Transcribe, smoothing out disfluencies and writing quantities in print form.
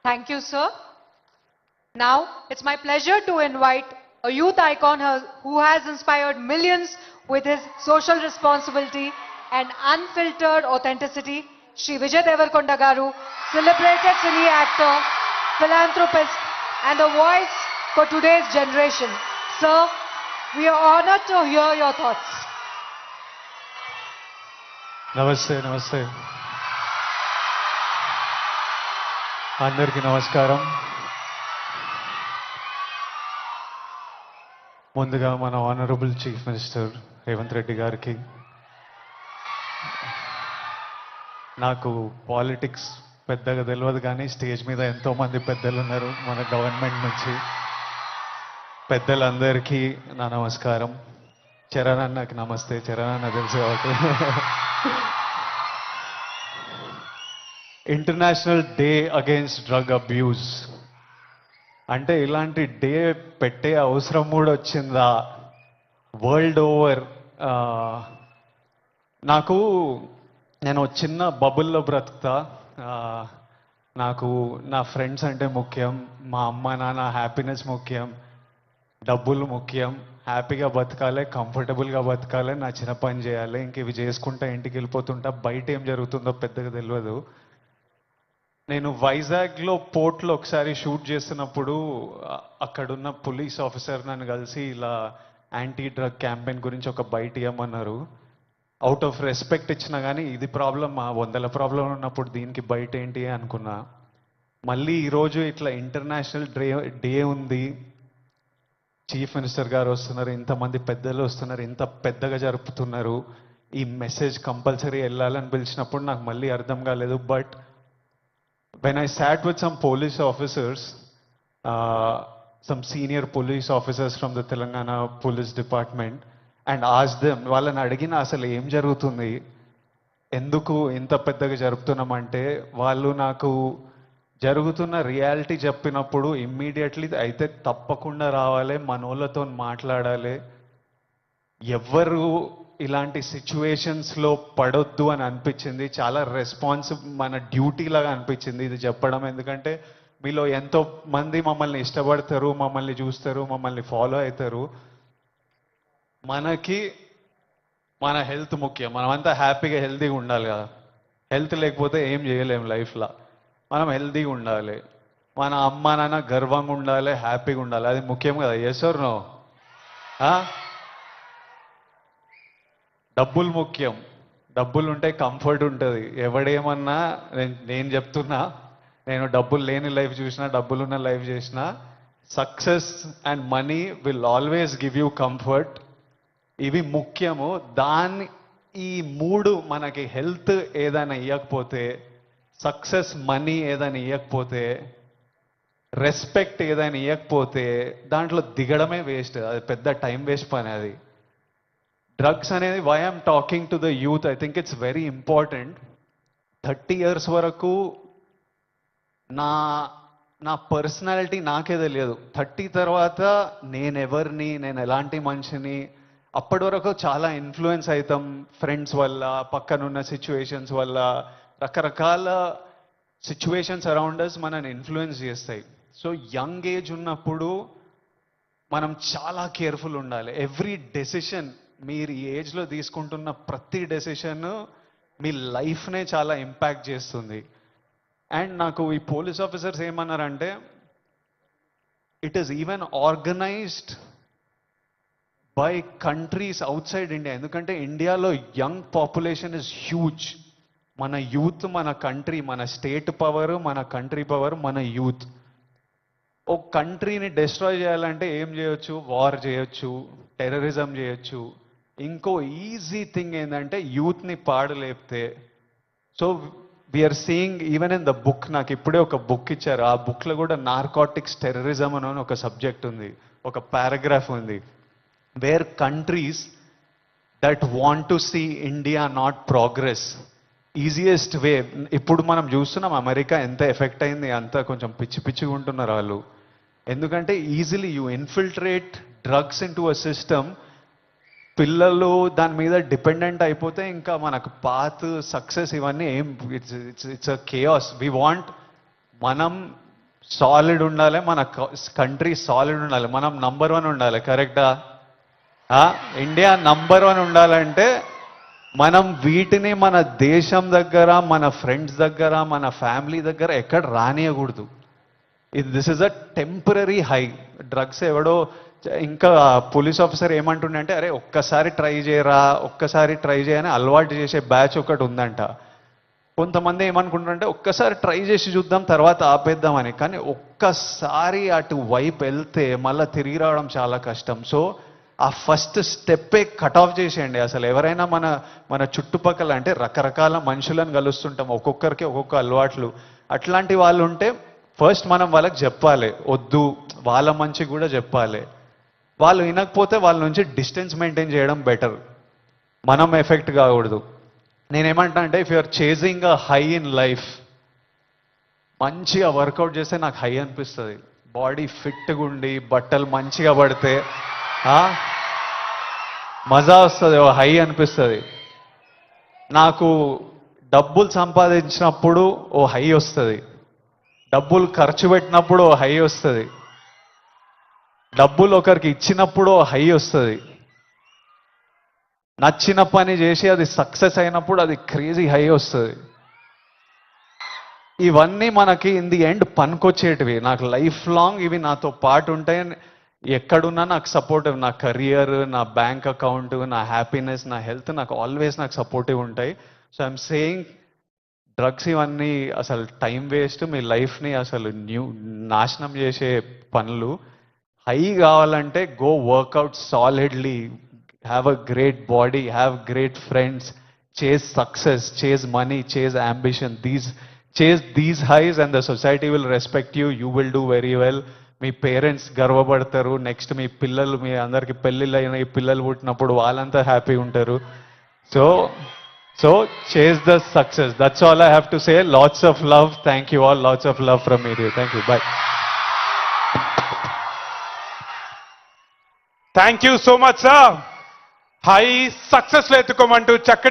Thank you, sir. Now, it's my pleasure to invite a youth icon who has inspired millions with his social responsibility and unfiltered authenticity, Shri Vijay Devarkonda Garu, celebrated cine actor, philanthropist, and a voice for today's generation. Sir, we are honored to hear your thoughts. నమస్తే నమస్తే అందరికీ నమస్కారం. ముందుగా మన honourable chief minister Revanth Reddy గారికి, నాకు politics పెద్దగా తెలియదు కానీ స్టేజ్ మీద ఎంతోమంది పెద్దలు ఉన్నారు మన గవర్నమెంట్ నుంచి. పెద్దలందరికీ నా నమస్కారం. చరణ్ అన్నకి నమస్తే. చరణ్ అన్న తెలుసు కాబట్టి. International day against drug abuse అంటే ఇలాంటి డే పెట్టే అవసరం కూడా వచ్చిందా వరల్డ్ ఓవర్? నేను చిన్న బబుల్లో బ్రతుకుతా. నాకు నా ఫ్రెండ్స్ అంటే ముఖ్యం, మా అమ్మ నాన్న హ్యాపీనెస్ ముఖ్యం, డబ్బులు ముఖ్యం. హ్యాపీగా బతకాలి, కంఫర్టబుల్గా బతకాలి, నా చిన్న పని చేయాలి, ఇంక ఇవి చేసుకుంటా ఇంటికి వెళ్ళిపోతుంటా. బయట ఏం జరుగుతుందో పెద్దగా తెలియదు. నేను వైజాగ్లో పోర్ట్లో ఒకసారి షూట్ చేస్తున్నప్పుడు అక్కడున్న పోలీస్ ఆఫీసర్ నన్ను కలిసి ఇలా యాంటీ డ్రగ్ క్యాంపెయిన్ గురించి ఒక బయట ఇవ్వమన్నారు. అవుట్ ఆఫ్ రెస్పెక్ట్ ఇచ్చినా కానీ ఇది ప్రాబ్లం, మా 100 ప్రాబ్లం ఉన్నప్పుడు దీనికి బయట ఏంటి అనుకున్నా. మళ్ళీ ఈరోజు ఇట్లా ఇంటర్నేషనల్ డే ఉంది, చీఫ్ మినిస్టర్ గారు వస్తున్నారు, ఇంతమంది పెద్దలు వస్తున్నారు, ఇంత పెద్దగా జరుపుతున్నారు, ఈ మెసేజ్ కంపల్సరీ వెళ్ళాలని పిలిచినప్పుడు నాకు మళ్ళీ అర్థం కాలేదు. But when I sat with some police officers, some senior police officers from the Telangana Police Department, and asked them, వాళ్ళని అడిగిన అసలు ఏం జరుగుతుంది, ఎందుకు ఇంత పెద్దగా జరుపుతున్నామంటే, వాళ్ళు నాకు జరుగుతున్న రియాలిటీ చెప్పినప్పుడు ఇమ్మీడియట్లీ అయితే తప్పకుండా రావాలి, మనోళ్ళతో మాట్లాడాలి, ఎవ్వరు ఇలాంటి సిచ్యువేషన్స్లో పడొద్దు అని అనిపించింది. చాలా మన డ్యూటీ లాగా అనిపించింది ఇది చెప్పడం. ఎందుకంటే మీలో ఎంతో మంది మమ్మల్ని ఇష్టపడతారు, మమ్మల్ని చూస్తారు, మమ్మల్ని ఫాలో అవుతారు. మనకి మన హెల్త్ ముఖ్యం. మనమంతా హ్యాపీగా హెల్తీగా ఉండాలి కదా. హెల్త్ లేకపోతే ఏం చేయలేము లైఫ్లో. మనం హెల్తీగా ఉండాలి, మన అమ్మ నాన్న గర్వంగా ఉండాలి, హ్యాపీగా ఉండాలి. అది ముఖ్యం కదా. Yes or no? డబ్బులు ముఖ్యం. డబ్బులు ఉంటే కంఫర్ట్ ఉంటుంది. ఎవడేమన్నా నేను చెప్తున్నా, నేను డబ్బులు లేని లైఫ్ చూసినా, డబ్బులున్న లైఫ్ చేసినా, success and money will always give you comfort. ఇవి ముఖ్యము. ఈ 3 మనకి హెల్త్ ఏదైనా ఇవ్వకపోతే, సక్సెస్ మనీ ఏదైనా ఇవ్వకపోతే, రెస్పెక్ట్ ఏదైనా ఇవ్వకపోతే దాంట్లో దిగడమే వేస్ట్. అది పెద్ద టైం వేస్ట్ పని. అది డ్రగ్స్ అనేది, why I'm talking to the youth, I think it's very important. 30 years వరకు నా పర్సనాలిటీ నాకే తెలియదు. 30 తర్వాత నేనెవరిని, నేను ఎలాంటి మనిషిని, అప్పటి వరకు చాలా ఇన్ఫ్లుయెన్స్ అవుతాం ఫ్రెండ్స్ వల్ల, పక్కనున్న సిచ్యువేషన్స్ వల్ల. రకరకాల సిచ్యువేషన్స్ అరౌండ్ అస్ మనని ఇన్ఫ్లుయెన్స్ చేస్తాయి. సో యంగ్ ఏజ్ ఉన్నప్పుడు మనం చాలా కేర్ఫుల్ ఉండాలి. ఎవ్రీ డెసిషన్, మీరు ఈ ఏజ్లో తీసుకుంటున్న ప్రతి డెసిషన్ మీ లైఫ్నే చాలా ఇంపాక్ట్ చేస్తుంది. అండ్ నాకు ఈ పోలీస్ ఆఫీసర్స్ ఏమన్నారంటే, it is even organised by countries out side India. ఎందుకంటే ఇండియాలో యంగ్ పాపులేషన్ ఇస్ హ్యూజ్. మన యూత్, మన కంట్రీ, మన స్టేట్ పవర్, మన కంట్రీ పవర్, మన యూత్. ఒక కంట్రీని డిస్ట్రాయ్ చేయాలంటే ఏం చేయొచ్చు? వార్ చేయొచ్చు, టెర్రరిజం చేయొచ్చు. ఇంకో ఈజీ థింగ్ ఏంటంటే యూత్ని పాడలేపితే. So we are seeing even in the book, నాకు ఇప్పుడే ఒక బుక్ ఇచ్చారు. ఆ బుక్లో కూడా నార్కోటిక్స్ టెర్రరిజం అని ఒక సబ్జెక్ట్ ఉంది, ఒక పారాగ్రాఫ్ ఉంది. Where countries that want to see India not progress, easiest way. ఇప్పుడు మనం చూస్తున్నాం అమెరికా ఎంత ఎఫెక్ట్ అయింది, అంత కొంచెం పిచ్చిగా ఉంటున్నారు వాళ్ళు. ఎందుకంటే easily you infiltrate drugs in to a system. పిల్లలు దాని మీద డిపెండెంట్ అయిపోతే ఇంకా మనకు పాత్, సక్సెస్ ఇవన్నీ ఏం, it's a chaos. We want మనం సాలిడ్ ఉండాలి, మన కంట్రీ సాలిడ్ ఉండాలి, మనం నంబర్ 1 ఉండాలి. కరెక్టా? ఇండియా నంబర్ 1 ఉండాలంటే మనం వీటిని మన దేశం దగ్గర, మన ఫ్రెండ్స్ దగ్గర, మన ఫ్యామిలీ దగ్గర ఎక్కడ రానియకూడదు. This is a temporary high. Drugs ఎవడో ఇంకా పోలీస్ ఆఫీసర్ ఏమంటుండే అంటే, అరే ఒక్కసారి ట్రై చేయరా, ఒక్కసారి ట్రై చేయని అలవాటు చేసే బ్యాచ్ ఒకటి ఉందంట. కొంతమంది ఏమనుకుంటారంటే ఒక్కసారి ట్రై చేసి చూద్దాం తర్వాత ఆపేద్దామని. కానీ ఒక్కసారి అటు వైపు వెళ్తే మళ్ళీ తిరిగి రావడం చాలా కష్టం. సో ఆ ఫస్ట్ స్టెప్పే కట్ ఆఫ్ చేసేయండి. అసలు ఎవరైనా మన చుట్టుపక్కల అంటే రకరకాల మనుషులను కలుస్తుంటాం, ఒక్కొక్కరికి ఒక్కొక్క అలవాట్లు. అట్లాంటి వాళ్ళు ఉంటే ఫస్ట్ మనం వాళ్ళకి చెప్పాలి, వద్దు, వాళ్ళ మంచి కూడా చెప్పాలి. వాళ్ళు వినకపోతే వాళ్ళ నుంచి డిస్టెన్స్ మెయింటైన్ చేయడం బెటర్, మనం ఎఫెక్ట్ కాకూడదు. నేనేమంటా అంటే, if you're chasing a high in life, మంచిగా వర్కౌట్ చేస్తే నాకు హై అనిపిస్తుంది. బాడీ ఫిట్గా ఉండి బట్టలు మంచిగా పడితే మజా వస్తుంది, ఓ హై అనిపిస్తుంది. నాకు డబ్బులు సంపాదించినప్పుడు ఓ హై వస్తుంది, డబ్బులు ఖర్చు పెట్టినప్పుడు ఓ హై వస్తుంది, డబ్బులు ఒకరికి ఇచ్చినప్పుడు ఓ హై వస్తుంది, నచ్చిన పని చేసి అది సక్సెస్ అయినప్పుడు అది క్రేజీ హై వస్తుంది. ఇవన్నీ మనకి ఇన్ ది ఎండ్ పనికొచ్చేటివి. నాకు లైఫ్ లాంగ్ ఇవి నాతో పాటు ఉంటాయి. ఎక్కడున్నా నాకు సపోర్టివ్, నా కెరియర్, నా బ్యాంక్ అకౌంట్, నా హ్యాపీనెస్, నా హెల్త్ నాకు ఆల్వేస్ నాకు సపోర్టివ్ ఉంటాయి. సో ఐఎమ్ సేయింగ్, డ్రగ్స్ ఇవన్నీ అసలు టైం వేస్ట్, మీ లైఫ్ని అసలు నాశనం చేసే పనులు. హై కావాలంటే go work out solidly, have a great body, have great friends, chase success, chase money, chase ambition. Chase these highs and the society will respect you. You will do very well. మీ parents గర్వపడతారు. Next మీ పిల్లలు, మీ అందరికి పెళ్ళిళ్ళు అయిన పిల్లలు పుట్టినప్పుడు వాళ్ళంతా హ్యాపీ ఉంటారు. So chase the success. That's all I have to say. Lots of love. Thank you all. Lots of love from me. Thank you. Bye. Thank you so much sir. High success లో ఎత్తుకోమంటూ చక్కటి